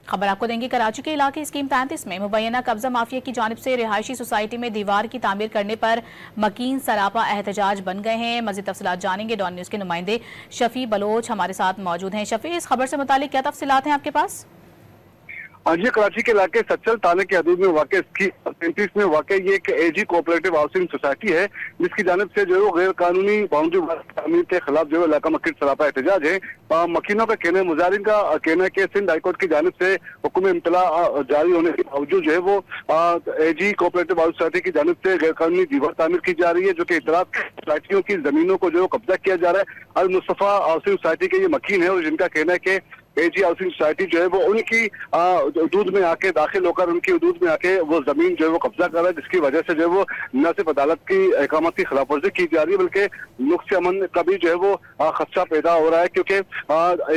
खबर आपको देंगे। कराची के इलाके स्कीम 35 में मुबैना कब्जा माफिया की जानिब से रिहायशी सोसाइटी में दीवार की तामीर करने पर मकीन सरापा एहतजाज बन गए हैं। मज़ीद तफसीलात जानेंगे। डॉन न्यूज़ के नुमाइंदे शफी बलोच हमारे साथ मौजूद हैं। शफी, इस खबर से मुतालिक क्या तफसीलात हैं आपके पास? आज ये कराची के इलाके सच्चल थाने के हदूद में वाक़ स्कीम 35 में वाक़ ये एक एजी कोऑपरेटिव हाउसिंग सोसाइटी है, जिसकी जानिब से जो है गैर कानूनी बाउंड्री तामीर के खिलाफ जो है इलाका मकीन सरापा एहतजाज है। मकीनों का कहना है, मुजारिन का कहना है कि सिंध हाईकोर्ट की जानिब से हुक्म इम्तला जारी होने के बावजूद जो है वो एजी कोऑपरेटिव हाउस सोसाइटी की जानिब से गैर कानूनी दीवार तामीर की जा रही है, जो कि इतराफ सोसाइटियों की जमीनों को जो कब्जा किया जा रहा है। अल मुस्तफा हाउसिंग सोसाइटी के ये मकीन है और जिनका कहना है कि एजी हाउसिंग सोसाइटी जो है वो उनकी हदूद में आके दाखिल होकर उनकी हदूद में आके वो जमीन जो है वो कब्जा कर रहा है, जिसकी वजह से जो है वो न सिर्फ अदालत की अहकामात की खिलाफ वर्जी की जा रही है बल्कि नुक्स अमन का भी जो है वो खदशा पैदा हो रहा है, क्योंकि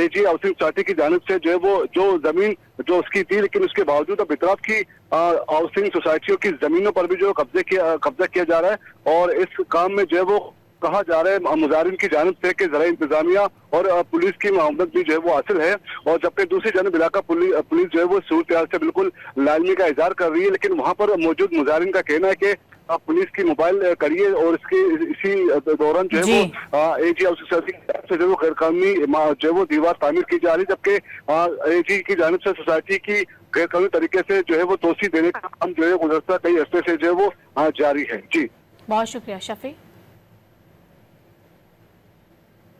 एजी हाउसिंग सोसाइटी की जानिब से जो है वो जो जमीन जो उसकी थी, लेकिन उसके बावजूद अब इतराफ की हाउसिंग सोसाइटियों की जमीनों पर भी जो कब्जा किया जा रहा है। और इस काम में जो है वो कहा जा रहा है मुजारिन की जानिब से कि ज़रा इंतजामिया और पुलिस की मामलत भी जो है वो हासिल है, और जबकि दूसरी जानब इलाका पुलिस जो है वो सूरत से बिल्कुल लाजमी का इजहार कर रही है। लेकिन वहाँ पर मौजूद मुजारिन का कहना है कि पुलिस की मोबाइल करिए और इसी दौरान जो है वो एजी हाउसिंग सोसाइटी से जो है गैर कानूनी जो है वो दीवार तामीर की जा रही है, जबकि एजी की जानिब से सोसाइटी की गैर कानूनी तरीके से जो है वो तोसी देने का काम जो है गुज़श्ता कई अरसे से जो है वो जारी है। जी, बहुत शुक्रिया शफी।